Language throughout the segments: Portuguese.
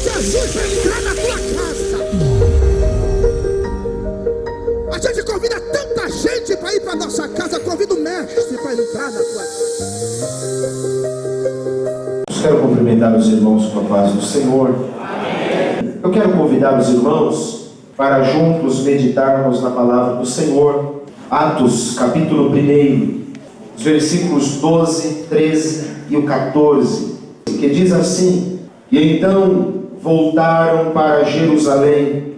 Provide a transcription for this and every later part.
Jesus para entrar na tua casa. A gente convida tanta gente para ir para nossa casa. Convida o mestre para entrar na tua casa. Quero cumprimentar os irmãos com a paz do Senhor. Eu quero convidar os irmãos para juntos meditarmos na palavra do Senhor. Atos, capítulo 1, os versículos 12, 13 e o 14, que diz assim: E então voltaram para Jerusalém,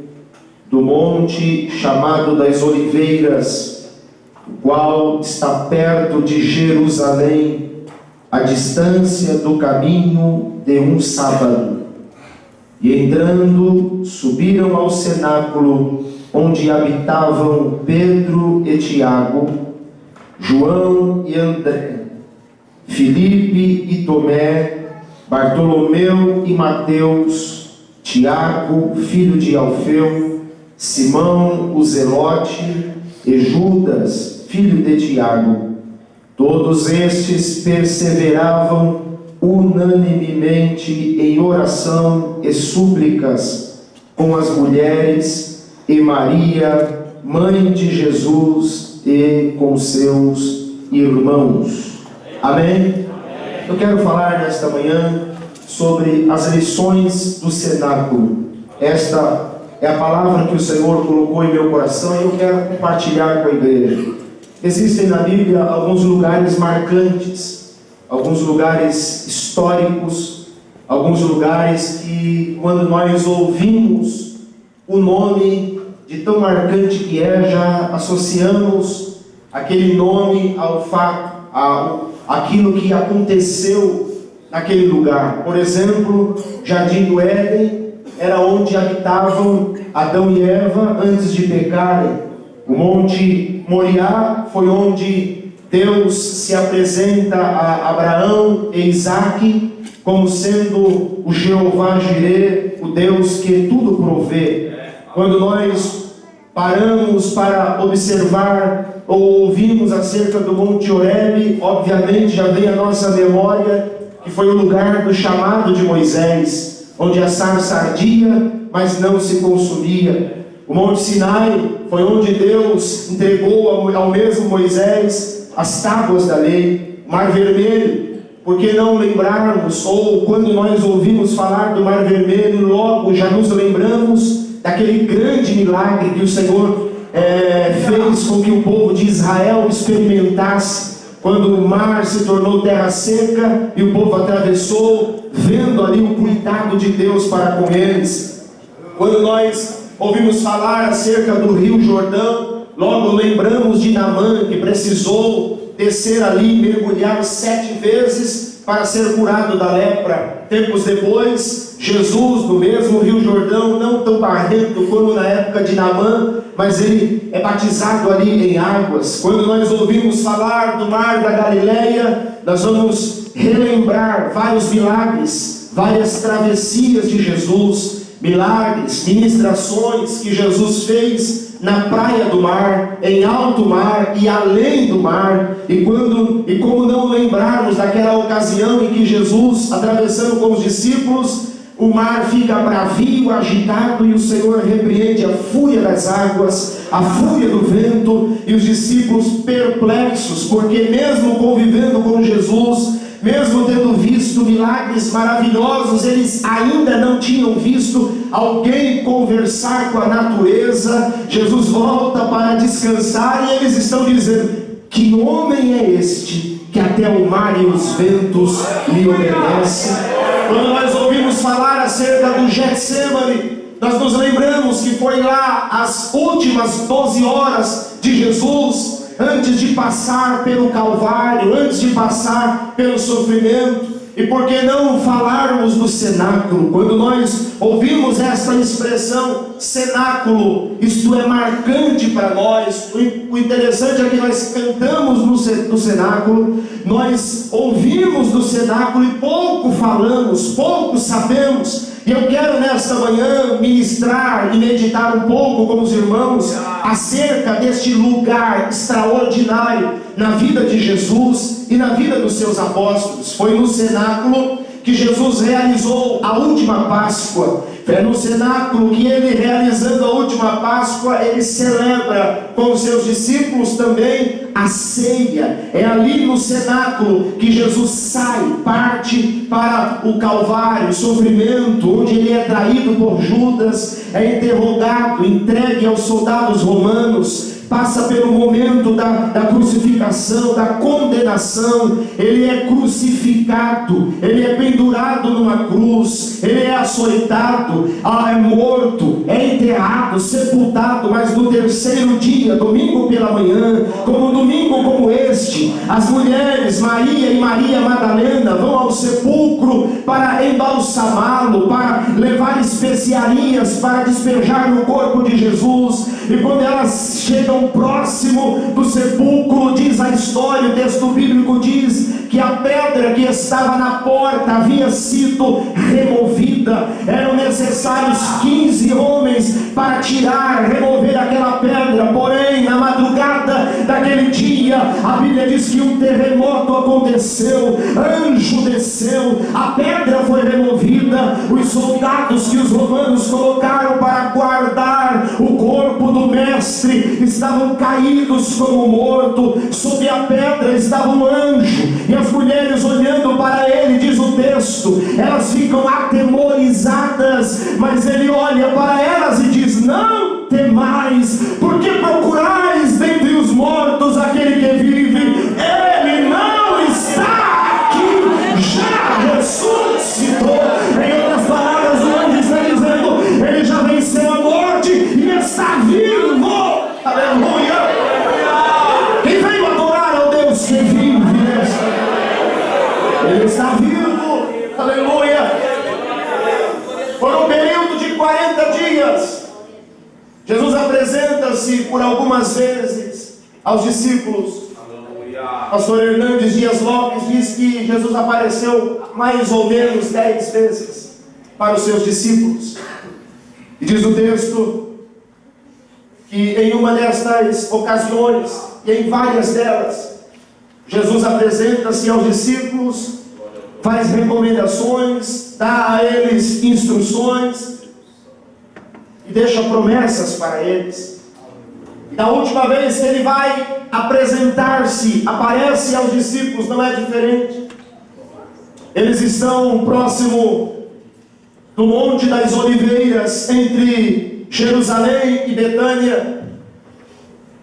do monte chamado das Oliveiras, o qual está perto de Jerusalém, a distância do caminho de um sábado. E entrando, subiram ao cenáculo, onde habitavam Pedro e Tiago, João e André, Filipe e Tomé, Bartolomeu e Mateus, Tiago, filho de Alfeu, Simão o Zelote e Judas, filho de Tiago. Todos estes perseveravam unanimemente em oração e súplicas com as mulheres e Maria, mãe de Jesus, e com seus irmãos. Amém? Eu quero falar nesta manhã sobre as lições do cenáculo. Esta é a palavra que o Senhor colocou em meu coração e eu quero compartilhar com a igreja. Existem na Bíblia alguns lugares marcantes, alguns lugares históricos, alguns lugares que, quando nós ouvimos o nome de tão marcante que é, já associamos aquele nome ao fato, àquilo que aconteceu naquele lugar. Por exemplo, Jardim do Éden era onde habitavam Adão e Eva antes de pecarem. O Monte Moriá foi onde Deus se apresenta a Abraão e Isaque como sendo o Jeová Jireh, o Deus que tudo provê. Quando nós paramos para observar ou ouvimos acerca do Monte Horebe, obviamente já vem à nossa memória que foi o lugar do chamado de Moisés, onde a sarça ardia, mas não se consumia. O Monte Sinai foi onde Deus entregou ao mesmo Moisés as tábuas da lei. Mar Vermelho, por que não lembrarmos, ou quando nós ouvimos falar do Mar Vermelho, logo já nos lembramos daquele grande milagre que o Senhor fez com que o povo de Israel experimentasse, quando o mar se tornou terra seca e o povo atravessou, vendo ali o cuidado de Deus para com eles. Quando nós ouvimos falar acerca do Rio Jordão, logo lembramos de Naamã, que precisou descer ali, mergulhar 7 vezes para ser curado da lepra. Tempos depois, Jesus, no mesmo Rio Jordão, não tão barrento como na época de Naamã, mas ele é batizado ali em águas. Quando nós ouvimos falar do mar da Galileia, nós vamos relembrar vários milagres, várias travessias de Jesus, milagres, ministrações que Jesus fez na praia do mar, em alto mar e além do mar. E como não lembrarmos daquela ocasião em que Jesus, atravessando com os discípulos, o mar fica bravio, agitado, e o Senhor repreende a fúria das águas, a fúria do vento, e os discípulos perplexos, porque mesmo convivendo com Jesus, mesmo tendo visto milagres maravilhosos, eles ainda não tinham visto alguém conversar com a natureza. Jesus volta para descansar e eles estão dizendo: que homem é este que até o mar e os ventos lhe obedecem? Quando nós ouvimos falar acerca do Getsêmani, nós nos lembramos que foi lá as últimas 12 horas de Jesus, antes de passar pelo Calvário, antes de passar pelo sofrimento. E por que não falarmos do cenáculo? Quando nós ouvimos essa expressão cenáculo, isto é marcante para nós. O interessante é que nós cantamos no cenáculo, nós ouvimos do cenáculo e pouco falamos, pouco sabemos. E eu quero nesta manhã ministrar e meditar um pouco com os irmãos acerca deste lugar extraordinário na vida de Jesus e na vida dos seus apóstolos. Foi no cenáculo que Jesus realizou a última Páscoa. É no cenáculo que ele, realizando a última Páscoa, ele celebra com os seus discípulos também a ceia. É ali no cenáculo que Jesus sai, parte para o Calvário, o sofrimento, onde ele é traído por Judas, é interrogado, entregue aos soldados romanos, passa pelo momento da crucificação, da condenação. Ele é crucificado, ele é pendurado numa cruz, ele é açoitado, é morto, é enterrado, sepultado. Mas no terceiro dia, domingo pela manhã, como um domingo como este, as mulheres Maria e Maria Madalena vão ao sepulcro para embalsamá-lo, para levar especiarias para despejar no corpo de Jesus. E quando elas chegam próximo do sepulcro, diz a história, o texto bíblico diz que a pedra que estava na porta havia sido removida. Eram necessários 15 homens para remover aquela pedra. Porém, na madrugada daquele dia, a Bíblia diz que um terremoto aconteceu, anjo desceu, a pedra foi removida. Os soldados que os romanos colocaram para guardar o corpo do mestre estavam caídos como morto. Sob a pedra estava um anjo, e as mulheres olhando para ele, diz o texto, elas ficam atemorizadas, mas ele olha para elas e diz: não temais, porque procurais dentre os mortos aquele que vive. Ele não está aqui, já ressuscitou. Em outras palavras, o anjo está dizendo: ele já venceu a morte e está vivo. Aleluia! Quem veio adorar ao Deus que vive, ele está vivo. Aleluia! Por um período de 40 dias, Jesus apresenta-se por algumas vezes aos discípulos. Pastor Hernandes Dias Lopes diz que Jesus apareceu mais ou menos 10 vezes para os seus discípulos. E diz o texto que em uma destas ocasiões, e em várias delas, Jesus apresenta-se aos discípulos, faz recomendações, dá a eles instruções e deixa promessas para eles. E da última vez que ele vai apresentar-se, aparece aos discípulos, não é diferente. Eles estão próximo do Monte das Oliveiras, entre Jerusalém e Betânia.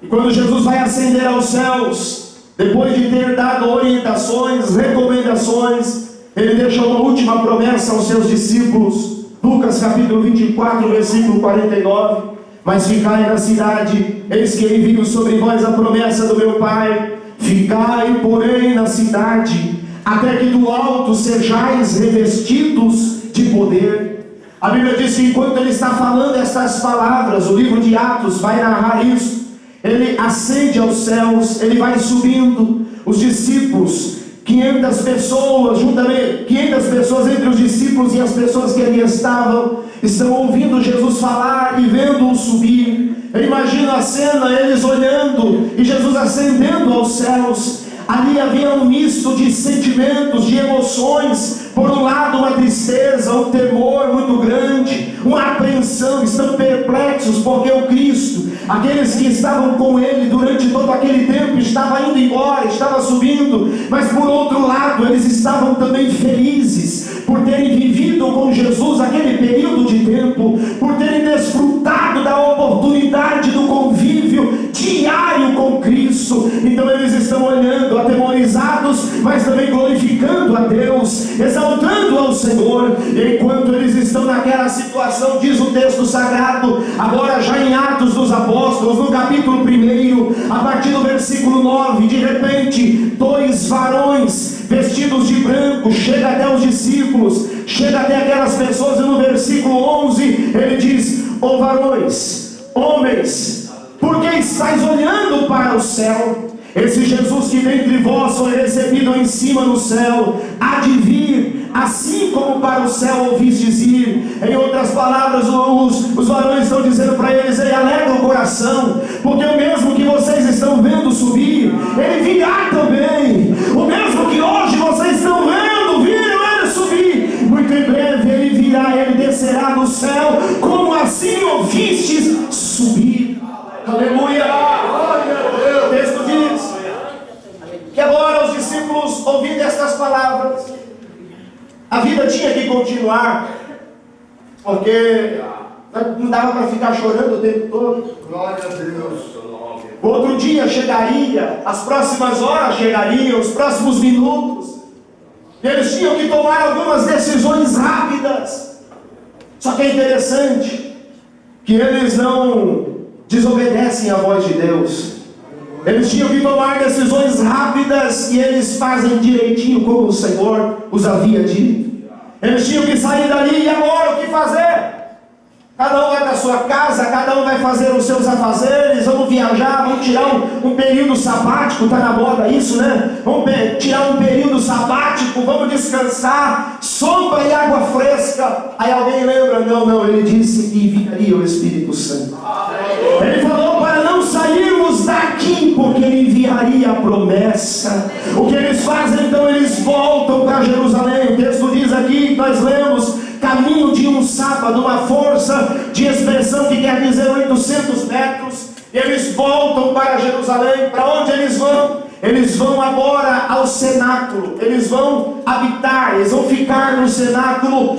E quando Jesus vai ascender aos céus, depois de ter dado orientações, recomendações, ele deixa uma última promessa aos seus discípulos. Lucas capítulo 24, versículo 49. Mas ficai na cidade, eis que envio sobre vós a promessa do meu Pai. Ficai, porém, na cidade, até que do alto sejais revestidos de poder. A Bíblia diz que enquanto ele está falando estas palavras, o livro de Atos vai narrar isso. Ele ascende aos céus, ele vai subindo. Os discípulos, 500 pessoas, juntamente 500 pessoas entre os discípulos e as pessoas que ali estão ouvindo Jesus falar e vendo-o subir. Eu imagino a cena, eles olhando e Jesus ascendendo aos céus. Ali havia um misto de sentimentos, de emoções. Por um lado, uma tristeza, um temor muito grande, uma apreensão. Estão perplexos porque o Cristo, aqueles que estavam com ele durante todo aquele tempo, estava indo embora, estava subindo. Mas por outro lado, eles estavam também felizes por terem vivido com Jesus aquele período de tempo, por terem desfrutado da oportunidade do convívio diário com Cristo. Então eles estão olhando, atemorizados, mas também glorificando a Deus, exaltando ao Senhor. E enquanto eles estão naquela situação, diz o texto sagrado, agora já em Atos dos Apóstolos, no capítulo 1, a partir do versículo 9, de repente, 2 varões vestidos de branco chega até os discípulos, chega até aquelas pessoas, e no versículo 11 ele diz: ó varões, homens, por que estáis olhando para o céu? Esse Jesus que dentre vós foi recebido em cima no céu, há de vir, assim como para o céu ouvistes ir. Em outras palavras, os varões estão dizendo para eles: ele alegra o coração, porque o mesmo que vocês estão vendo subir, ele virá também. O mesmo que hoje vocês estão vendo, viram ele subir, descerá do céu, como assim ouvistes subir. Aleluia! O texto diz que agora os discípulos, ouvindo estas palavras, a vida tinha que continuar, porque não dava para ficar chorando o tempo todo. Glória a Deus. O outro dia chegaria, as próximas horas chegariam, os próximos minutos. Eles tinham que tomar algumas decisões rápidas. Só que é interessante que eles não desobedecem à voz de Deus. Eles tinham que tomar decisões rápidas e eles fazem direitinho como o Senhor os havia dito. Eles tinham que sair dali e agora o que fazer? Cada um vai para a sua casa, cada um vai fazer os seus afazeres, vamos viajar, vamos tirar um período sabático, está na moda isso, né? Vamos tirar um período sabático, vamos descansar, sombra e água fresca. Aí alguém lembra? Não, ele disse que enviaria o Espírito Santo. Ele falou para não sairmos daqui, porque ele enviaria a promessa. O que eles fazem então? Eles voltam para Jerusalém. O texto diz aqui, nós lemos, caminho de um sábado, uma força de expressão que quer dizer 800 metros. E eles voltam para Jerusalém. Para onde eles vão? Eles vão agora ao cenáculo. Eles vão habitar, eles vão ficar no cenáculo,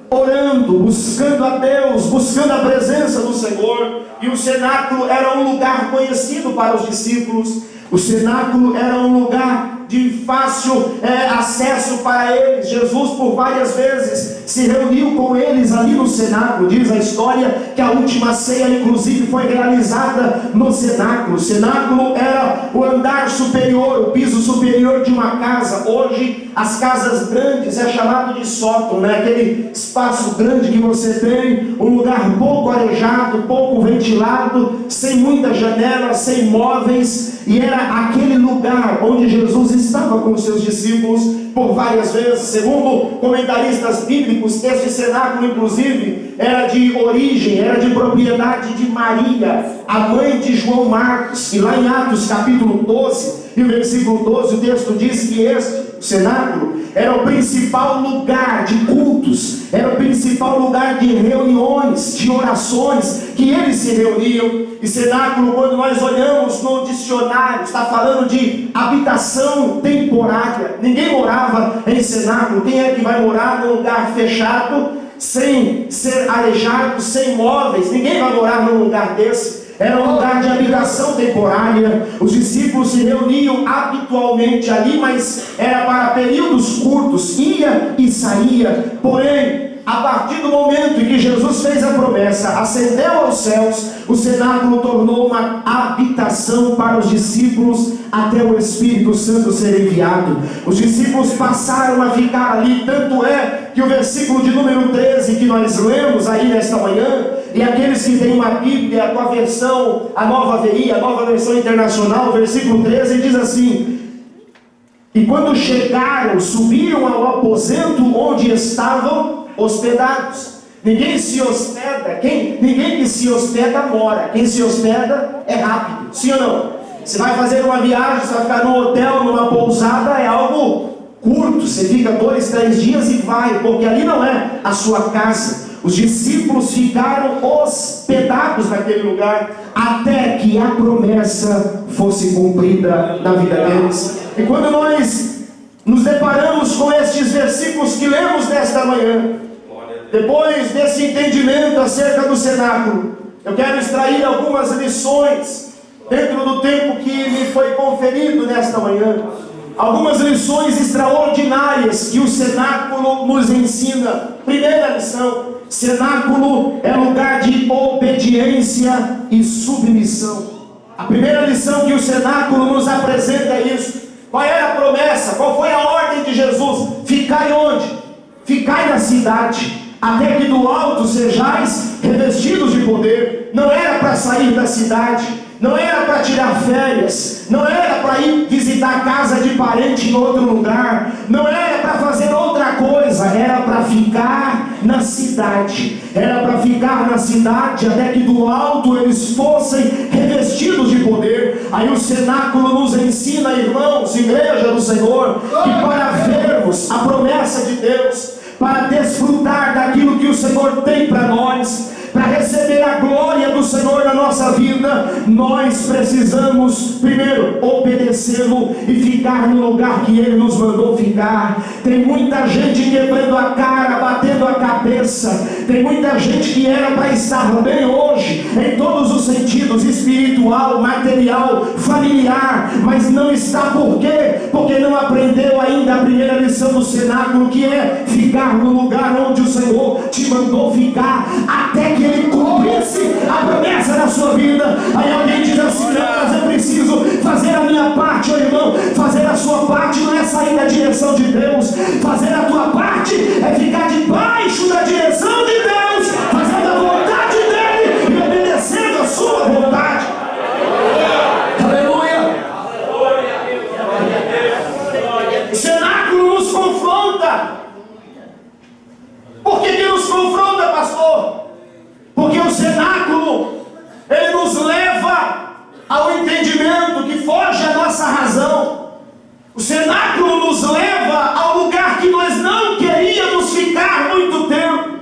orando, buscando a Deus, buscando a presença do Senhor. E o cenáculo era um lugar conhecido para os discípulos. O cenáculo era um lugar de fácil acesso para eles. Jesus por várias vezes se reuniu com eles ali no cenáculo. Diz a história que a última ceia inclusive foi realizada no cenáculo. O cenáculo era o andar superior, o piso superior de uma casa. Hoje as casas grandes é chamado de sótão, né? Aquele espaço grande que você tem, um lugar pouco arejado, pouco ventilado, sem muitas janelas, sem móveis. E era aquele lugar onde Jesus estava com os seus discípulos por várias vezes. Segundo comentaristas bíblicos, este cenáculo inclusive era de origem, era de propriedade de Maria, a mãe de João Marcos. E lá em Atos capítulo 12 e versículo 12, o texto diz que o cenáculo era o principal lugar de cultos, era o principal lugar de reuniões, de orações, que eles se reuniam. E cenáculo, quando nós olhamos no dicionário, está falando de habitação temporária. Ninguém morava em cenáculo. Quem é que vai morar num lugar fechado, sem ser arejado, sem móveis? Ninguém vai morar num lugar desse. Era um lugar de habitação temporária. Os discípulos se reuniam habitualmente ali, mas era para períodos curtos, ia e saía. Porém, a partir do momento em que Jesus fez a promessa, ascendeu aos céus, o cenáculo tornou uma habitação para os discípulos até o Espírito Santo ser enviado. Os discípulos passaram a ficar ali, tanto é que o versículo de número 13 que nós lemos aí nesta manhã, e aqueles que têm uma Bíblia com a versão, a nova AVI, a nova versão internacional, o versículo 13 diz assim: e quando chegaram, subiram ao aposento onde estavam hospedados. Ninguém se hospeda, ninguém que se hospeda mora. Quem se hospeda é rápido, sim ou não? Você vai fazer uma viagem, você vai ficar num hotel, numa pousada, é algo curto, você fica 2, 3 dias e vai, porque ali não é a sua casa. Os discípulos ficaram hospedados naquele lugar até que a promessa fosse cumprida na vida deles. E quando nós nos deparamos com estes versículos que lemos nesta manhã, depois desse entendimento acerca do cenáculo, eu quero extrair algumas lições dentro do tempo que me foi conferido nesta manhã. Algumas lições extraordinárias que o cenáculo nos ensina. Primeira lição: cenáculo é lugar de obediência e submissão. A primeira lição que o cenáculo nos apresenta é isso. Qual era a promessa? Qual foi a ordem de Jesus? Ficai onde? Ficai na cidade, até que do alto sejais revestidos de poder. Não era para sair da cidade, não era para tirar férias, não era para ir visitar a casa de parente em outro lugar, não era para fazer outra coisa, era para ficar na cidade. Era para ficar na cidade até que do alto eles fossem revestidos de poder. Aí o cenáculo nos ensina, irmãos, igreja do Senhor, que para vermos a promessa de Deus, para desfrutar daquilo que o Senhor tem para nós, para receber a glória do Senhor na nossa vida, nós precisamos primeiro obedecê-lo e ficar no lugar que Ele nos mandou ficar. Tem muita gente quebrando a cara, batendo a cabeça. Tem muita gente que era para estar bem hoje, em todos os sentidos, espiritual, material, familiar, mas não está. Por quê? Porque não aprendeu ainda a primeira lição do cenáculo, que é ficar no lugar onde o Senhor te mandou ficar, até que Ele cumprisse a promessa da sua vida. Aí alguém diz assim: não, mas eu preciso fazer a minha parte. Ô irmão, fazer a sua parte não é sair da direção de Deus. Fazer a tua parte é ficar debaixo da direção de Deus, fazendo a vontade dEle e obedecendo a sua vontade. Aleluia! O cenáculo nos confronta. Por que nos confronta, pastor? Porque o cenáculo, ele nos leva ao entendimento que foge à nossa razão. O cenáculo nos leva ao lugar que nós não queríamos ficar muito tempo.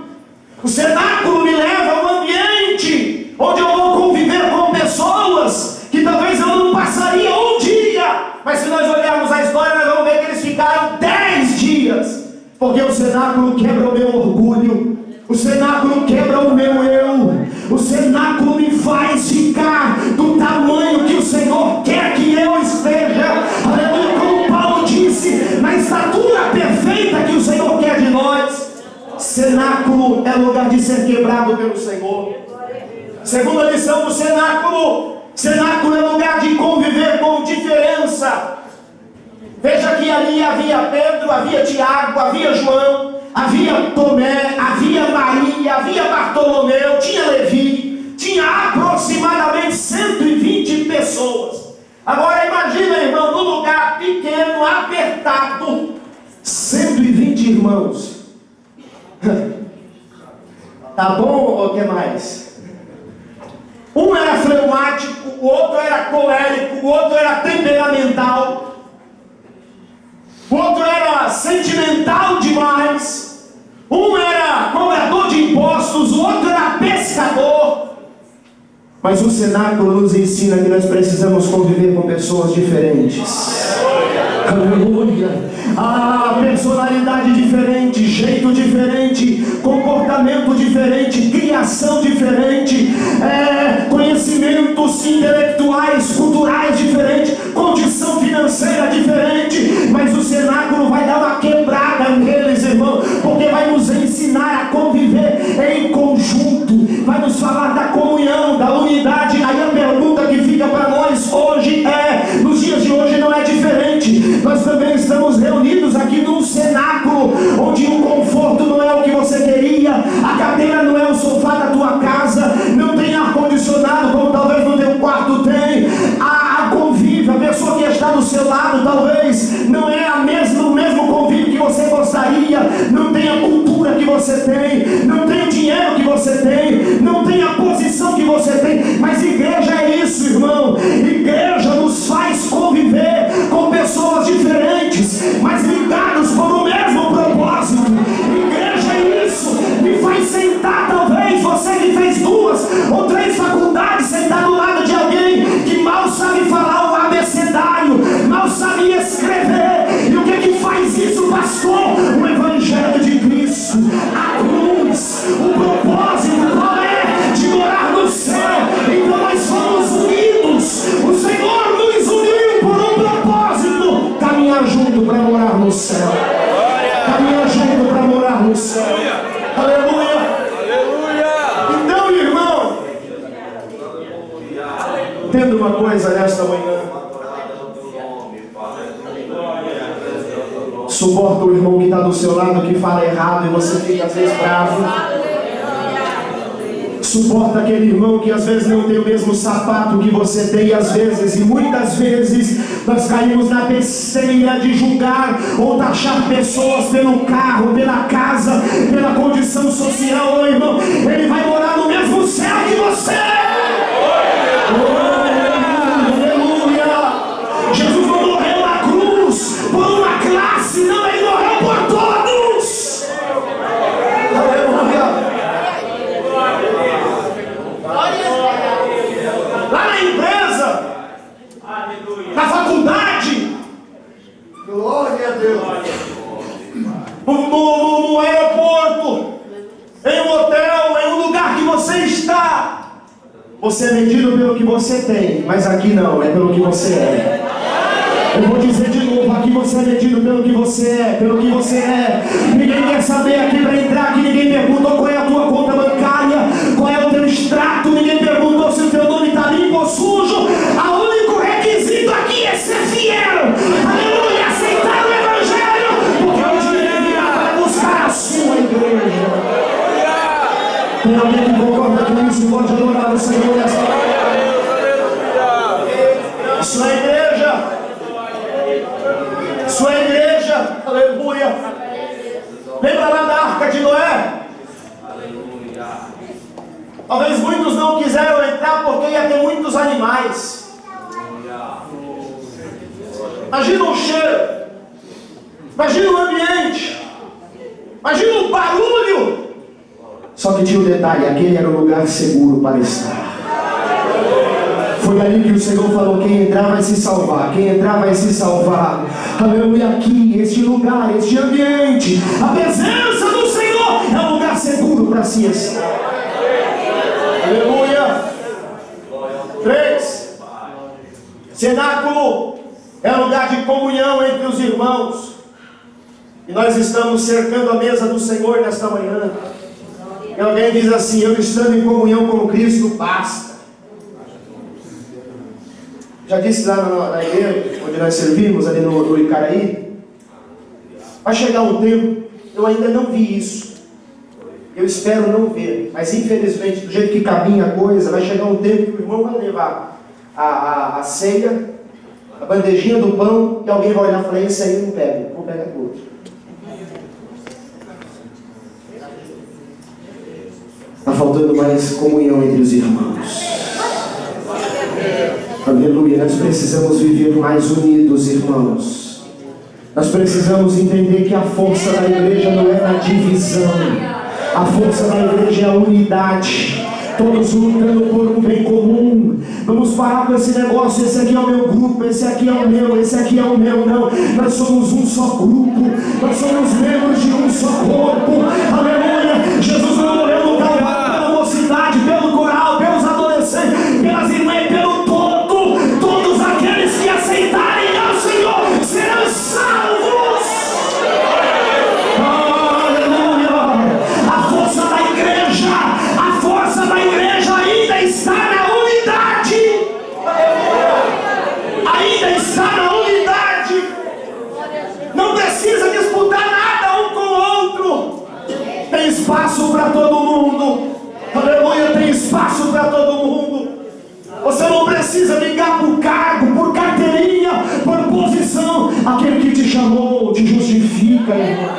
O cenáculo me leva a um ambiente onde eu vou conviver com pessoas que talvez eu não passaria um dia, mas se nós olharmos a história, nós vamos ver que eles ficaram 10 dias. Porque o cenáculo quebra o meu orgulho, o cenáculo quebra o meu eu, o cenáculo me faz ficar do tamanho que o Senhor quer que eu esteja. Aleluia, como Paulo disse, na estatura perfeita que o Senhor quer de nós. Cenáculo é lugar de ser quebrado pelo Senhor. Segunda lição do cenáculo: cenáculo é lugar de conviver com diferença. Veja que ali havia Pedro, havia Tiago, havia João, havia Tomé, havia Maria, havia Bartolomeu, tinha Levi, tinha aproximadamente 120 pessoas. Agora imagina, irmão, num lugar pequeno, apertado, 120 irmãos. Tá bom ou o que mais? Um era fleumático, o outro era colérico, o outro era temperamental, o outro era sentimental demais, um era cobrador de impostos, o outro era pescador. Mas o cenáculo nos ensina que nós precisamos conviver com pessoas diferentes. Aleluia! Personalidade diferente, jeito diferente, comportamento diferente, criação diferente, conhecimentos intelectuais, culturais diferentes, condição financeira diferente. Mas o cenáculo vai dar uma quebrada neles, irmão, porque vai nos ensinar a conviver em conjunto, vai nos falar da comunhão, da unidade. Aí a pergunta que fica para nós hoje nos dias de hoje não é diferente. Nós também estamos reunidos aqui num cenáculo onde o conforto não é o que você queria, a cadeira não é o sofá da tua casa, não tem ar-condicionado como talvez no teu quarto tem, a convívio, a pessoa que está do seu lado talvez não é o mesmo convívio que você gostaria, não tem a cultura que você tem, não tem o dinheiro que você tem, não tem a posição que você tem. Mas igreja é isso, irmão. Igreja nos faz conviver com pessoas diferentes, mas ligados por o mesmo propósito. Igreja é isso, me faz sentar, talvez você que fez 2 ou 3 faculdades, sentar do lado de alguém que mal sabe falar o abecedário, mal sabe escrever. E o que faz isso, pastor? O Evangelho de Cristo, a cruz, o propósito qual é? De morar no céu. Então nós fomos unidos, o Senhor nos uniu por um propósito: caminhar junto para morar no céu. Caminhar junto para morar no céu. Aleluia! Aleluia! Então, irmão, entenda uma coisa nesta manhã: suporta o irmão que está do seu lado, que fala errado e você fica às vezes bravo. Suporta aquele irmão que às vezes não tem o mesmo sapato que você tem, e às vezes, e muitas vezes, nós caímos na besteira de julgar ou taxar pessoas pelo carro, pela casa, pela condição social. Ô irmão, ele vai morar no mesmo céu que você. Aleluia! Jesus não morreu na cruz por uma classe, não, ele morreu por todos. em um hotel, em um lugar que você está. Você é medido pelo que você tem, mas aqui não, é pelo que você é. Eu vou dizer de novo, aqui você é medido pelo que você é, pelo que você é. Ninguém quer saber aqui para entrar, aqui ninguém perguntou qual é a tua conta bancária, qual é o teu extrato, ninguém perguntou se o teu nome está limpo ou sujo. O único requisito aqui é ser fiel. Aleluia, aceitar o Evangelho, porque hoje ele virá para buscar a sua igreja. Tem alguém que concorda com isso? Pode adorar o Senhor nessa hora. Sua igreja, sua igreja, aleluia. Lembra lá da Arca de Noé? Talvez muitos não quiseram entrar porque ia ter muitos animais. Imagina o cheiro, imagina o ambiente, imagina o barulho. Só que tinha um detalhe, aquele era o lugar seguro para estar. Foi ali que o Senhor falou, quem entrar vai se salvar, quem entrar vai se salvar. Aleluia, aqui, este lugar, este ambiente, a presença do Senhor é um lugar seguro para se estar. Aleluia. 3. Cenáculo é um lugar de comunhão entre os irmãos. E nós estamos cercando a mesa do Senhor nesta manhã. E alguém diz assim, eu estando em comunhão com Cristo, basta. Já disse lá na igreja, onde nós servimos, ali no Icaraí, vai chegar um tempo, eu ainda não vi isso. Eu espero não ver, mas infelizmente, do jeito que caminha a coisa, vai chegar um tempo que o irmão vai levar a ceia, a bandejinha do pão, e alguém vai olhar e falar, esse aí não pega, vou pegar outro. Está faltando mais comunhão entre os irmãos. Aleluia, nós precisamos viver mais unidos, irmãos. Nós precisamos entender que a força da igreja não é na divisão. A força da igreja é a unidade. Todos lutando por um bem comum. Vamos parar com esse negócio, esse aqui é o meu grupo, esse aqui é o meu, esse aqui é o meu. Não, nós somos um só grupo. Nós somos membros de um só corpo. Aleluia, Jesus não morreu no Calvário pela mocidade, pelo coral, pelos adolescentes, pelas irmãs, pelo todo. Todos aqueles que aceitarem ao Senhor serão salvos. Aleluia. A força da igreja ainda está na unidade. Ainda está na unidade. Não precisa disputar nada um com o outro. Tem espaço para todo mundo. Aleluia, tem espaço para todo mundo. Você não precisa ligar por cargo, por carteirinha, por posição. Aquele que te chamou te justifica, irmão.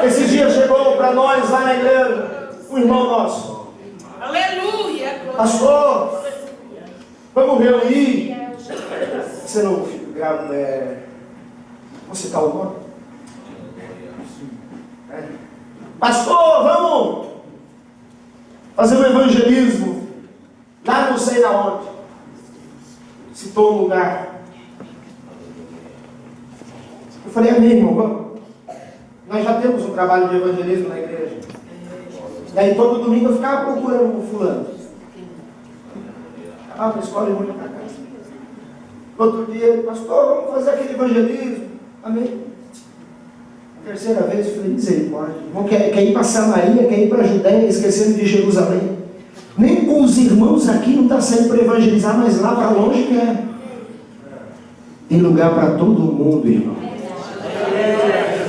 Esses dias chegou para nós lá na igreja um irmão nosso. Aleluia! Pastor, vamos reunir. Você não grava, vou citar o nome? Pastor, vamos fazer um evangelismo lá não sei na onde. Citou um lugar. Eu falei, amém, irmão, vamos. Nós já temos um trabalho de evangelismo na igreja. E aí todo domingo eu ficava procurando o fulano. Ah, na escola e muito para casa. No outro dia, pastor, vamos fazer aquele evangelismo. Amém. Terceira vez eu falei, misericórdia. Irmão, quer ir para Samaria, quer ir para a Judéia, esquecendo de Jerusalém. Nem com os irmãos aqui não está saindo para evangelizar, mas lá para longe quer. Tem lugar para todo mundo, irmão.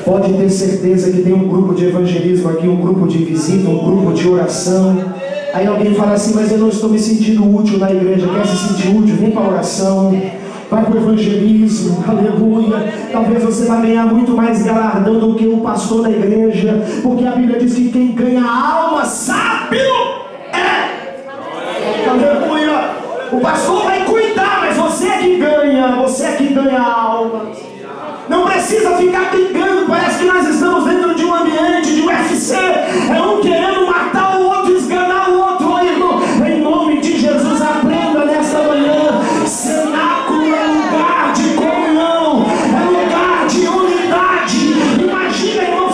Pode ter certeza que tem um grupo de evangelismo aqui, um grupo de visita, um grupo de oração. Aí alguém fala assim, mas eu não estou me sentindo útil na igreja. Quer se sentir útil? Vem para a oração. Vai para o evangelismo, aleluia. Talvez você vai ganhar muito mais galardão do que o pastor da igreja, porque a Bíblia diz que quem ganha a alma sábio é. Aleluia. O pastor vai cuidar, mas você é que ganha a alma. Não precisa ficar brigando, parece que nós estamos dentro de um ambiente de UFC, é um querendo matar o outro, esganar o outro. Olha, irmão, em nome de Jesus, aprenda nesta manhã, cenáculo é lugar de comunhão, é lugar de unidade. Imagina, irmão,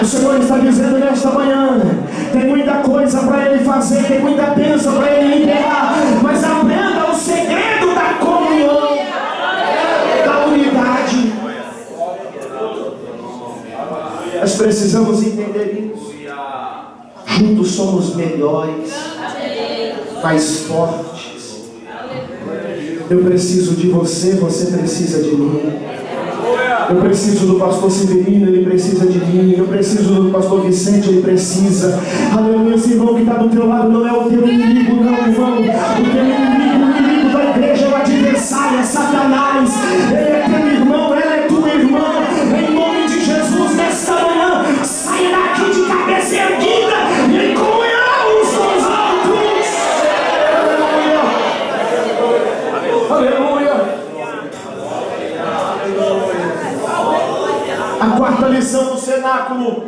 Senhor está dizendo nesta manhã: tem muita coisa para Ele fazer, tem muita bênção para Ele liberar, mas aprenda o segredo da comunhão, da unidade. Nós precisamos entender isso. Juntos somos melhores, mais fortes. Eu preciso de você, você precisa de mim. Eu preciso do pastor Severino, ele precisa de mim. Eu preciso do pastor Vicente, ele precisa. Aleluia. Esse irmão que está do teu lado não é o teu inimigo, não, irmão. O teu inimigo, o inimigo da igreja, é o adversário, é Satanás. Ele é teu irmão, ela é tua irmã. Em nome de Jesus, nesta manhã, saia daqui de cabeça erguida e em comunhão uns com os outros. Aleluia. Aleluia. A quarta lição do cenáculo.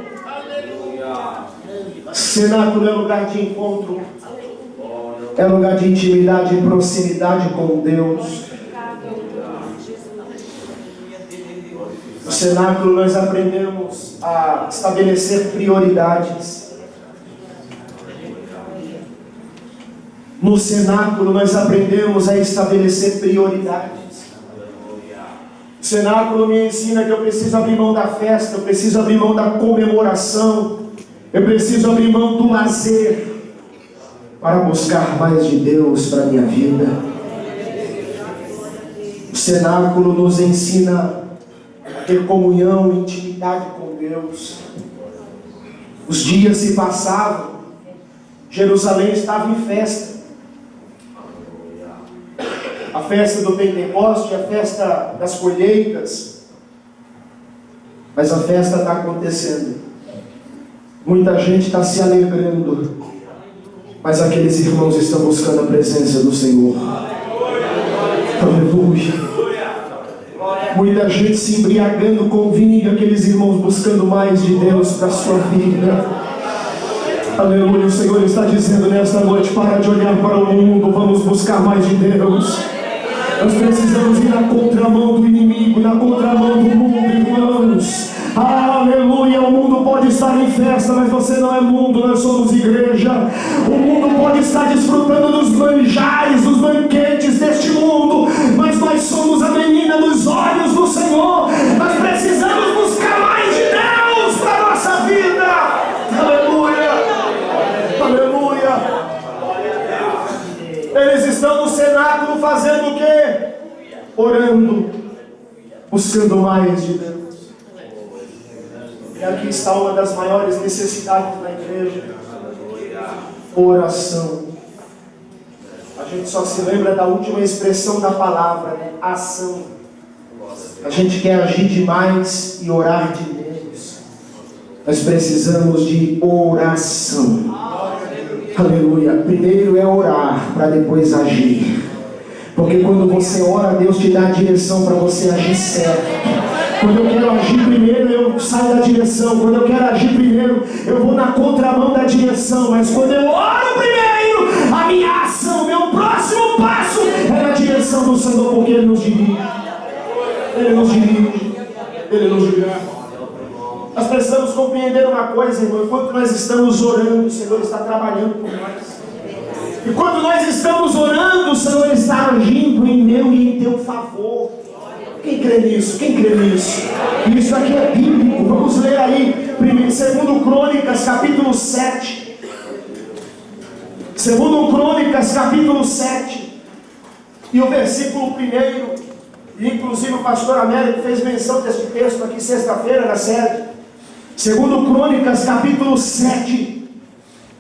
Cenáculo é lugar de encontro, é lugar de intimidade e proximidade com Deus. No cenáculo nós aprendemos a estabelecer prioridades. No cenáculo nós aprendemos a estabelecer prioridades. O cenáculo me ensina que eu preciso abrir mão da festa, eu preciso abrir mão da comemoração, eu preciso abrir mão do lazer para buscar mais de Deus para a minha vida. O cenáculo nos ensina a ter comunhão, intimidade com Deus. Os dias se passavam, Jerusalém estava em festa. A festa do Pentecoste, a festa das colheitas. Mas a festa está acontecendo. Muita gente está se alegrando. Mas aqueles irmãos estão buscando a presença do Senhor. Aleluia. Muita gente se embriagando com vinho e aqueles irmãos buscando mais de Deus para a sua vida. Aleluia. O Senhor está dizendo nesta noite: para de olhar para o mundo, vamos buscar mais de Deus. Nós precisamos ir na contramão do inimigo, na contramão do mundo, irmãos. Aleluia. O mundo pode estar em festa, mas você não é mundo, nós somos igreja. O mundo pode estar desfrutando dos manjares, dos banquetes deste mundo, mas nós somos a menina dos olhos do Senhor. Nós precisamos buscar mais de Deus para a nossa vida. Aleluia. Aleluia. Eles estão no cenáculo fazendo o quê? Orando, buscando mais de Deus. E aqui está uma das maiores necessidades da igreja: oração. A gente só se lembra da última expressão da palavra, né? Ação. A gente quer agir demais e orar de menos. Nós precisamos de oração. Aleluia. Primeiro é orar para depois agir. Porque quando você ora, Deus te dá a direção para você agir certo. Quando eu quero agir primeiro, eu saio da direção. Quando eu quero agir primeiro, eu vou na contramão da direção. Mas quando eu oro primeiro, a minha ação, meu próximo passo é na direção do Senhor, porque Ele nos dirige. Ele nos dirige. Ele nos dirige. Nós precisamos compreender uma coisa, irmão: enquanto nós estamos orando, o Senhor está trabalhando por nós. E quando nós estamos orando, o Senhor está agindo em meu e em teu favor. Quem crê nisso? Quem crê nisso? Isso aqui é bíblico. Vamos ler aí, 2 Crônicas, capítulo 7. 2 Crônicas, capítulo 7. E o versículo 1. E inclusive o pastor Américo fez menção deste texto aqui sexta-feira na sede. 2 Crônicas, capítulo 7.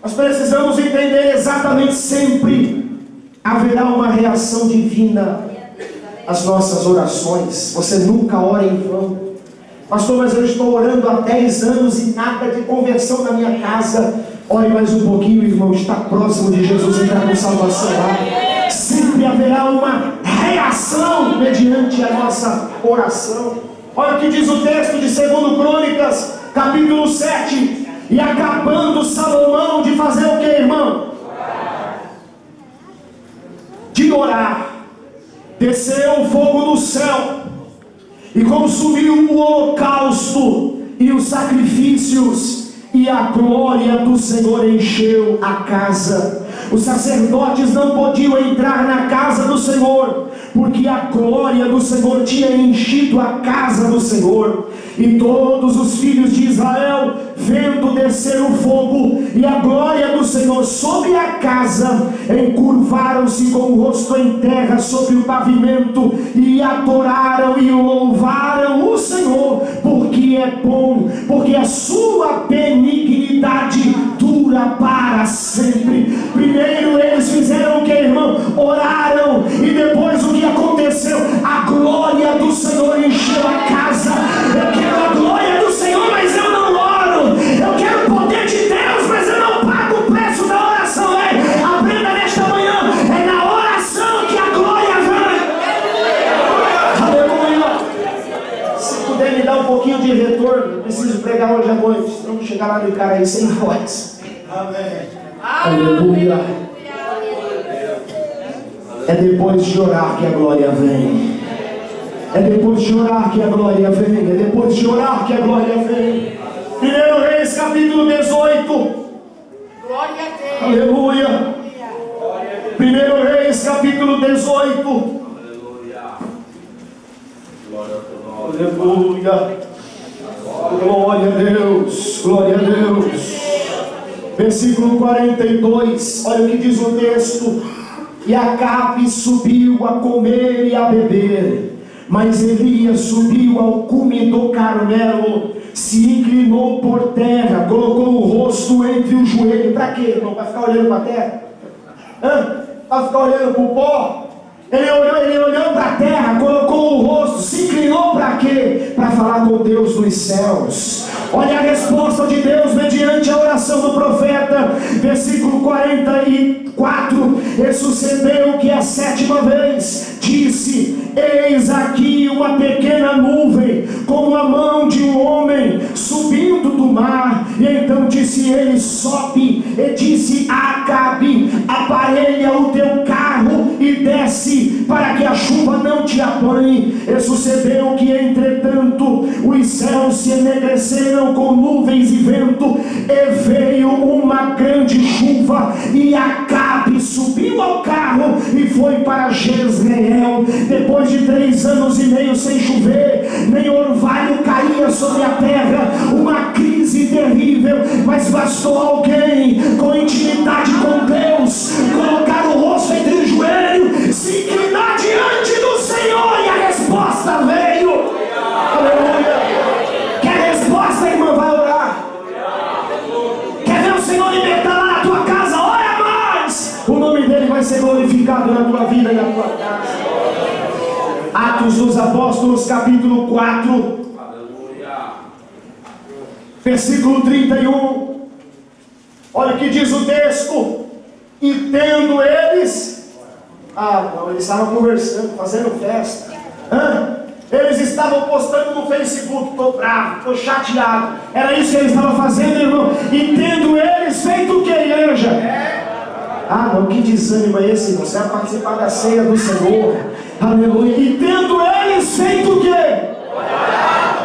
Nós precisamos entender exatamente: sempre haverá uma reação divina às nossas orações. Você nunca ora em vão. Pastor, mas eu estou orando há 10 anos e nada de conversão na minha casa. Ore mais um pouquinho, irmão. Está próximo de Jesus entrar com salvação lá. Sempre haverá uma reação mediante a nossa oração. Olha o que diz o texto de 2 Crônicas, capítulo 7. E acabando Salomão de fazer o que, irmão? De orar, desceu o fogo do céu e consumiu o holocausto e os sacrifícios, e a glória do Senhor encheu a casa. Os sacerdotes não podiam entrar na casa do Senhor, porque a glória do Senhor tinha enchido a casa do Senhor. E todos os filhos de Israel, vendo descer o fogo e a glória do Senhor sobre a casa, encurvaram-se com o rosto em terra sobre o pavimento, e adoraram e louvaram o Senhor, porque é bom, porque a sua benignidade dura para sempre. Primeiro eles fizeram o que, irmão? Oraram, e depois o que aconteceu? A glória do Senhor encheu a casa. Eu quero a glória do Senhor, mas eu não oro. Eu quero o poder de Deus, mas eu não pago o preço da oração. Aprenda nesta manhã, é na oração que a glória vem. Aleluia. Se puder me dar um pouquinho de retorno, eu preciso pregar hoje à noite, senão vou chegar lá no Icaraí sem voz. Amém. Aleluia. É depois de orar que a glória vem. É depois de orar que a glória vem. É depois de orar que a glória vem. 1 Reis capítulo 18. Glória a Deus. Aleluia. 1 Reis capítulo 18. Aleluia. Glória a Deus. Glória a Deus. Versículo 42. Olha o que diz o texto. E Acabe subiu a comer e a beber, mas Elias subiu ao cume do Carmelo, se inclinou por terra, colocou o rosto entre os joelhos. Para quê, irmão? Para ficar olhando para a terra? Para ficar olhando para o pó? Ele olhou para a terra, colocou o rosto, se inclinou para quê? Para falar com Deus dos céus. Olha a resposta de Deus mediante a oração do profeta. Versículo 44. E sucedeu que a 7ª vez disse: eis aqui uma pequena nuvem, como a mão de um homem subindo do mar. E então disse ele: sobe. E disse a Acabe: aparelha o teu carro e desce, para que a chuva não te apanhe. E sucedeu que, entretanto, os céus se enegreceram com nuvens e vento, e veio uma grande chuva, e Acabe subiu ao carro e foi para Jezreel. Depois de 3 anos e meio sem chover, nem orvalho caía sobre a terra, uma crise terrível, mas bastou alguém com intimidade com Deus colocar o rosto entre os joelhos, se inclinar diante do Senhor, e a resposta veio. Aleluia. Quer resposta, irmã? Vai orar. Quer ver o Senhor libertar lá na tua casa? Ora mais. O nome dele vai ser glorificado na tua vida e na tua casa. Atos dos Apóstolos capítulo 4, versículo 31. Olha o que diz o texto. E tendo eles, eles estavam conversando, fazendo festa. Eles estavam postando no Facebook: estou bravo, estou chateado. Era isso que eles estavam fazendo, irmão. E tendo eles feito o que, igreja? Não, que desânimo é esse, irmão? Você vai participar da ceia do Senhor. Aleluia. E tendo eles feito o que?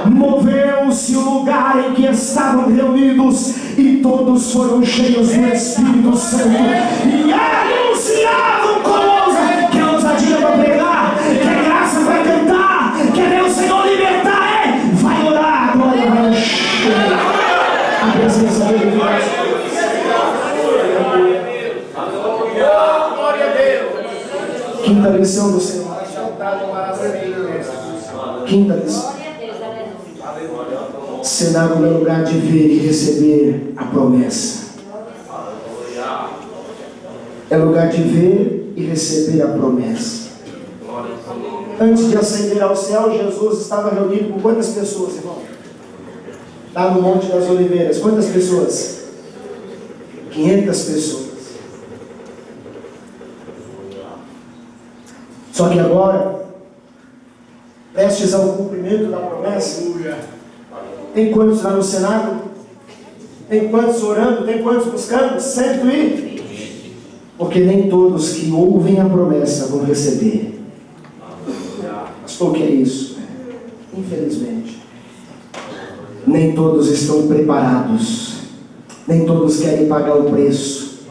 Moveu-se o lugar em que estavam reunidos, e todos foram cheios do Espírito Santo, e anunciavam com ousadia. Que ousadia para pregar, que graça para cantar, quer ver o Senhor libertar? Vai orar, a glória vai encher a presença de Deus. Glória a Deus. Quinta lição do Senhor. Quinta lição. Cenáculo é lugar de ver e receber a promessa. É lugar de ver e receber a promessa. Antes de ascender ao céu, Jesus estava reunido com quantas pessoas, irmão? Lá no Monte das Oliveiras. Quantas pessoas? 500 pessoas. Só que agora, prestes ao cumprimento da promessa, tem quantos lá no cenáculo? Tem quantos orando? Tem quantos buscando? 120. Porque nem todos que ouvem a promessa vão receber. Pastor, o que é isso? Infelizmente, Nem todos estão preparados, nem todos querem pagar o preço,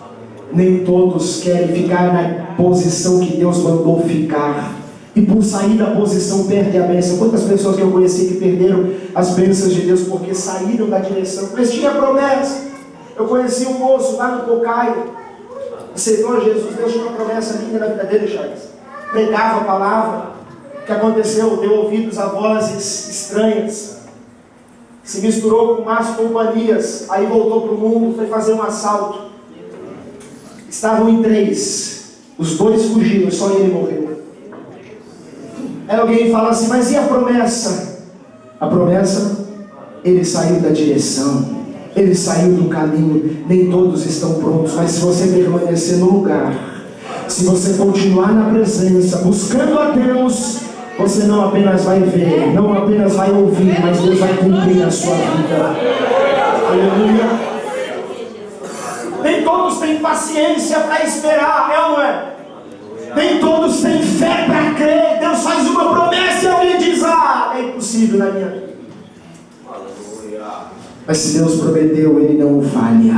nem todos querem ficar na posição que Deus mandou ficar, e por sair da posição perde a bênção. Quantas pessoas que eu conheci que perderam as bênçãos de Deus porque saíram da direção, mas tinha promessa. Eu conheci um moço lá no Cocaio, aceitou a Jesus, Deus tinha uma promessa linda na vida dele, Charles. Pregava a palavra. O que aconteceu? Deu ouvidos a vozes estranhas, se misturou com más companhias, aí voltou para o mundo, foi fazer um assalto. Estavam em 3, os 2 fugiram, só ele morreu. Aí alguém fala assim, mas e a promessa? A promessa, ele saiu da direção, ele saiu do caminho. Nem todos estão prontos, mas se você permanecer no lugar, se você continuar na presença, buscando a Deus, você não apenas vai ver, não apenas vai ouvir, mas Deus vai cumprir a sua vida. Aleluia. Nem todos têm paciência para esperar, é ou não é? Nem todos têm fé para crer. Deus faz uma promessa e alguém diz, é impossível na minha vida. Mas se Deus prometeu, Ele não falha.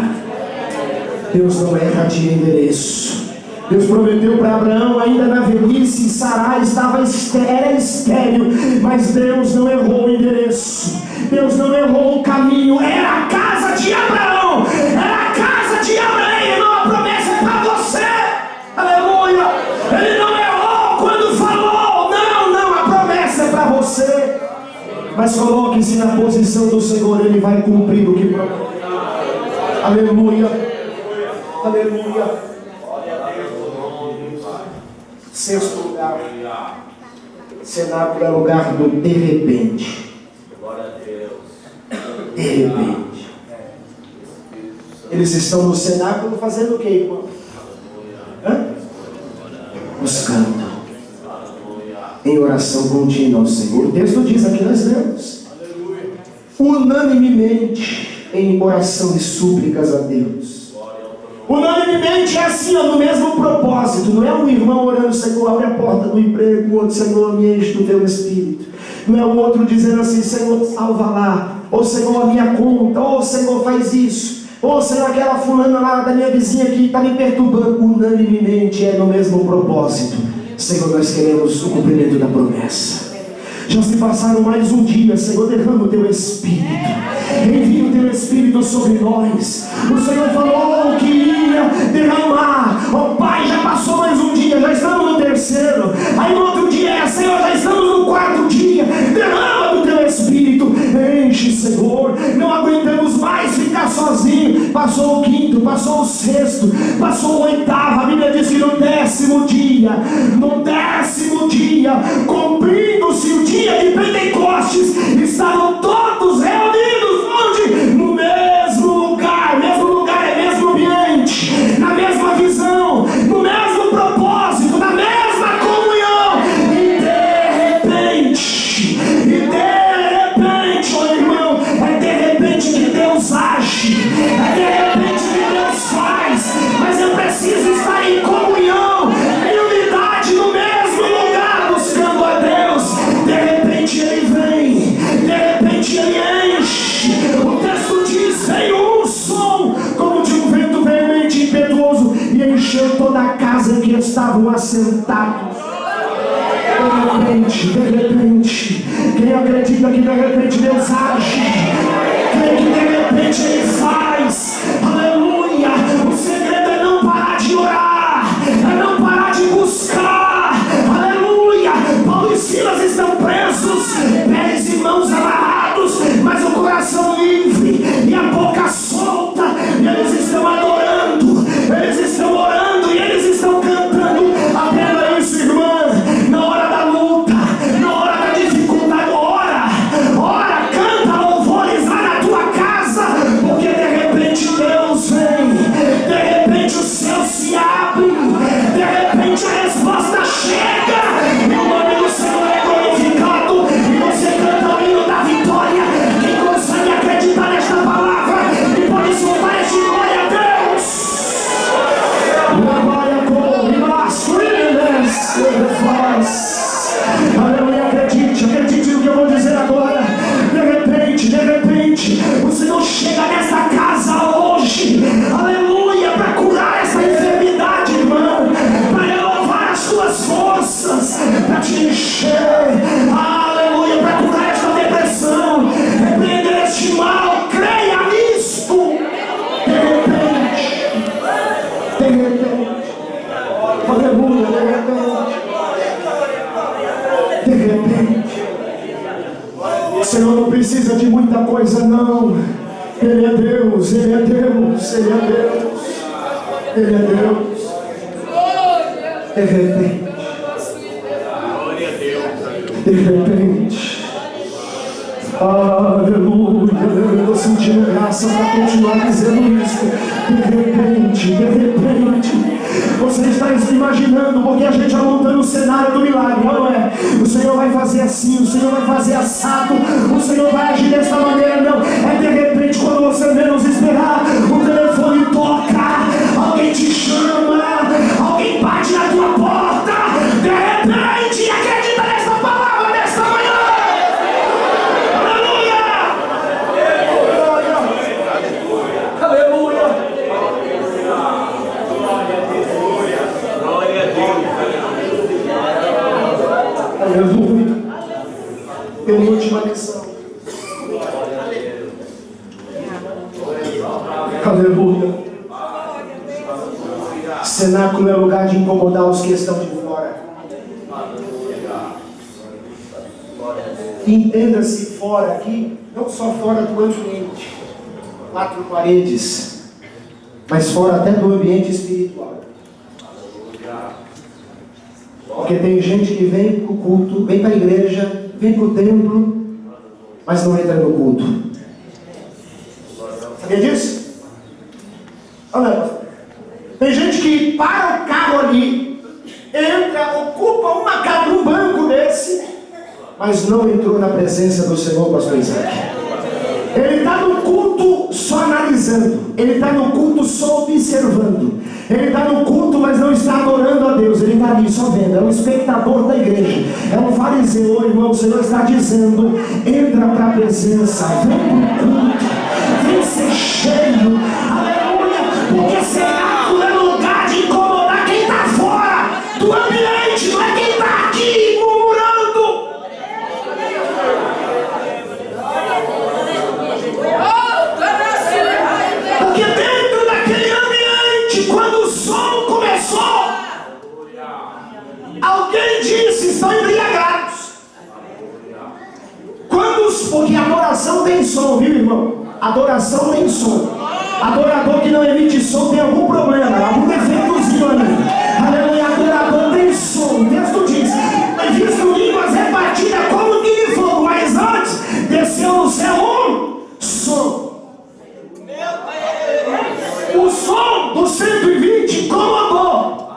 Deus não erra de endereço. Deus prometeu para Abraão ainda na velhice, Sarai era estéril, mas Deus não errou o endereço, Deus não errou o caminho. Era a casa de Abraão, era a casa de Abraão, e não, a promessa é para você. Aleluia. Ele não errou quando falou, não, a promessa é para você. Mas coloque-se na posição do Senhor, Ele vai cumprir o que prometeu. Aleluia. Aleluia. Sexto lugar, cenáculo é lugar do de repente. De repente. Eles estão no cenáculo fazendo o que, irmão? Buscando em oração contínua ao Senhor. O texto diz aqui, nós lemos, unanimemente em oração e súplicas a Deus. Unanimemente é assim, no mesmo propósito. Não é um irmão orando, Senhor, abre a porta do emprego, o outro, Senhor, me enche do teu Espírito. Não é o outro dizendo assim, Senhor, salva lá, ou Senhor, a minha conta, ou Senhor, faz isso, ou Senhor, aquela fulana lá da minha vizinha que está me perturbando. Unanimemente é no mesmo propósito. Senhor, nós queremos o cumprimento da promessa. Já se passaram mais um dia, Senhor, derrama o teu Espírito, envia o teu Espírito sobre nós. O Senhor falou que ia derramar, Pai, já passou mais um dia, já estamos no 3º, aí no outro dia, Senhor, já estamos no 4º dia, derrama do teu Espírito, enche, Senhor, não aguentamos mais ficar sozinho. Passou o 5º, passou o 6º, passou o 8º, a Bíblia diz que no 10º dia, cumprindo-se o dia de Pentecostes, estavam todos reunidos, onde? No mesmo lugar é mesmo ambiente, na mesma visão, no mesmo propósito, na mesma comunhão, e de repente, oh irmão, é de repente que Deus age, é de repente que Deus faz, mas eu preciso estar em comunhão, em unidade, no mesmo lugar, buscando a Deus. De repente Ele vem, de repente Ele enche. O texto diz, veio um som como de um vento veemente e impetuoso, e encheu toda a casa em que estavam assentados. De repente, quem acredita que de repente Deus age, quem que de repente Ele faz, aleluia. O segredo é não parar de orar, é não parar de buscar, aleluia. Paulo e Silas estão presos, pés e mãos amarrados, mas o coração livre e a boca solta, e eles estão adorando, eles estão orando e eles estão cantando. Aprenda isso, irmã. Na hora da luta, na hora da dificuldade, ora, canta louvores lá na tua casa, porque de repente não precisa de muita coisa, não. Ele é Deus, Ele é Deus, Ele é Deus, Ele é Deus. De repente, de repente, aleluia, eu tô sentindo graça para continuar dizendo isso. De repente, você está imaginando, porque a gente está montando o cenário do milagre, não é? O Senhor vai fazer assim, o Senhor vai fazer assado, o Senhor vai agir dessa maneira, não. É de repente, quando você menos esperar, o telefone toca, alguém te chama, alguém bate na tua porta. De repente, acredita nessa palavra dessa manhã. Aleluia! Aleluia! Aleluia! Penúltima lição. Aleluia! Cenáculo é lugar de incomodar os que estão de fora. Entenda-se fora aqui, não só fora do ambiente, 4 paredes, mas fora até do ambiente espiritual. Porque tem gente que vem para o culto, vem para a igreja, vem para o templo, mas não entra no culto. Sabia disso? Olha, tem gente que para o carro ali, entra, ocupa uma casa, um banco desse, mas não entrou na presença do Senhor, pastor Isaac. Ele está no culto só analisando, ele está no culto só observando, ele está no culto, mas não está adorando a Deus. Ele está ali só vendo, é um espectador da igreja, é um fariseu. Irmão, o Senhor está dizendo: entra para a presença, vem para o culto, vem ser cheio, aleluia, porque cenáculo é lugar de incomodar quem está fora do ambiente, não é quem está aqui murmurando. Porque dentro daquele ambiente, quando o som começou, alguém disse: estão embriagados. Porque a adoração tem som, viu, irmão? Adoração tem som. Adorador que não emite som tem algum problema, algum defeitozinho ali. Aleluia, adorador tem som. O texto diz: visto línguas repartidas como que de fogo, mas antes desceu no céu um som. O som do 120 incomodou.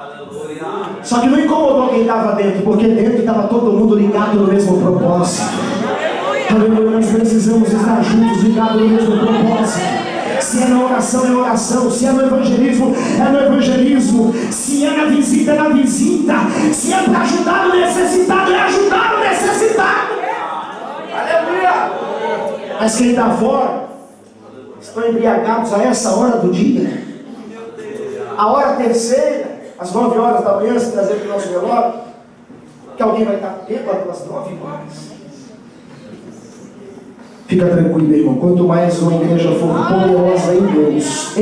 Só que não incomodou quem estava dentro, porque dentro estava todo mundo ligado no mesmo propósito. Aleluia, nós precisamos estar juntos, ligados no mesmo propósito. Se é na oração, é na oração. Se é no evangelismo, é no evangelismo. Se é na visita, é na visita. Se é para ajudar o necessitado, é ajudar o necessitado. Aleluia! Mas quem está fora estão embriagados a essa hora do dia. A hora terceira, às 9 horas da manhã, se trazer para o nosso relógio, que alguém vai estar bêbado às 9 horas. Fica tranquilo, irmão. Quanto mais uma igreja for poderosa em Deus,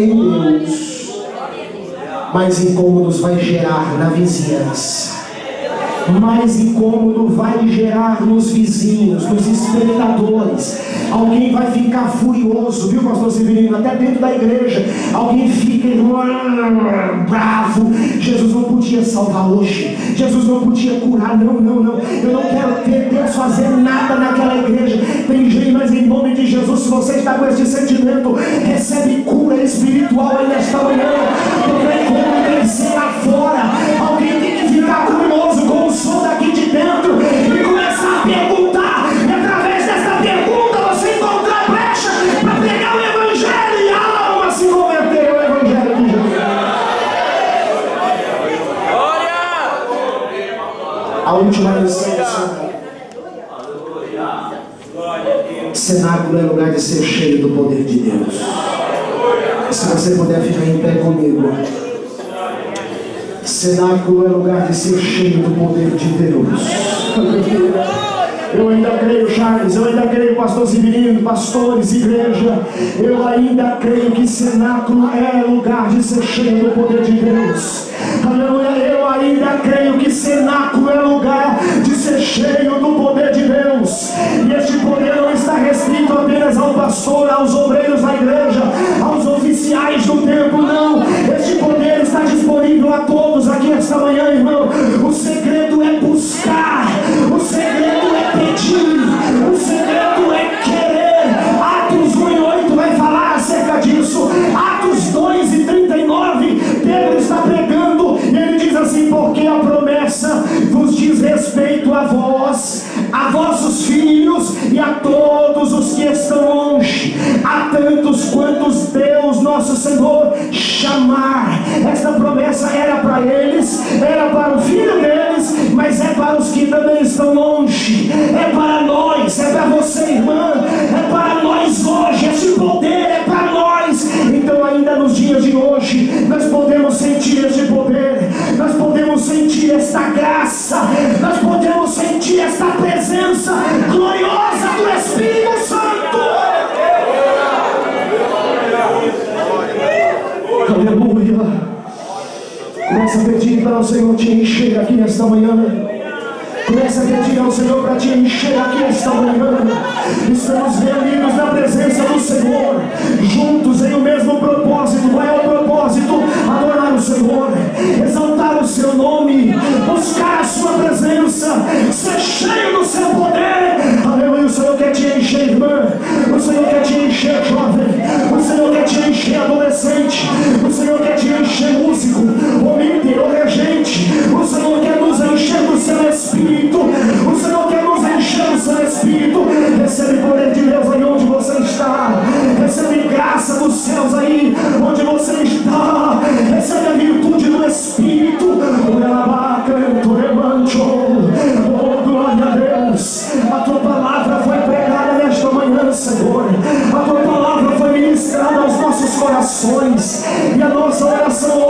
mais incômodos vai gerar na vizinhança. Mais incômodo vai gerar nos vizinhos, nos espectadores. Alguém vai ficar furioso, viu, pastor Severino? Até dentro da igreja, alguém fica bravo. Jesus não podia salvar hoje, Jesus não podia curar, não. Eu não quero ter Deus fazer nada naquela igreja. Tem gente, mas em nome de Jesus, se você está com esse sentimento, recebe cura espiritual aí nesta manhã. Porque é como descer lá fora. Alguém tem que ficar curioso com o som daqui de dentro e começar a perguntar. E através dessa pergunta você encontrar brecha para pegar o evangelho e a alma se converter ao evangelho de Jesus. A última lição do cenáculo é lugar de ser cheio do poder de Deus. Se você puder ficar em pé comigo. Cenáculo é lugar de ser cheio do poder de Deus. Eu ainda creio, Charles, eu ainda creio, pastor Severino, pastores, igreja. Eu ainda creio que cenáculo é lugar de ser cheio do poder de Deus. Aleluia, eu ainda creio que cenáculo é lugar de ser cheio do poder de Deus. E este poder não está restrito pastor, aos obreiros da igreja, aos oficiais do templo, não. Este poder está disponível a todos aqui esta manhã, irmão. O segredo é buscar, o segredo é pedir, o segredo é querer. Atos 1:8 vai falar acerca disso. Atos 2:39, Pedro está pregando e ele diz assim: porque a promessa vos diz respeito a vós, a vossos filhos e a todos os que estão longe, a tantos quantos Deus nosso Senhor chamar. Esta promessa era para eles, era para o filho deles, mas é para os que também estão longe, é para nós, é para você, irmã, é para nós hoje. Esse poder é para nós. Então ainda nos dias de hoje nós podemos sentir este poder, nós podemos sentir esta graça, nós podemos sentir esta presença gloriosa do Espírito Santo. Aleluia. Começa a pedir para o Senhor te encher aqui esta manhã. Começa a pedir ao Senhor para te encher aqui esta manhã. Estamos reunidos na presença do Senhor, juntos em o mesmo propósito. Qual é o propósito? Adorar o Senhor, exaltar o seu nome, buscar a sua presença, ser cheio do seu poder. Aleluia. O Senhor quer te encher, irmã. O Senhor quer te encher, jovem. O Senhor quer te encher, adolescente. O Senhor quer te encher, músico, ou líder, ou regente. O Senhor quer nos encher do seu Espírito. O Senhor quer nos encher do seu Espírito. Recebe poder de Deus aí onde você está. Recebe graça dos céus aí onde você está. Recebe a virtude do Espírito. Oh, glória a Deus. A tua palavra foi pregada nesta manhã, Senhor. A tua palavra foi ministrada aos nossos corações. E a nossa oração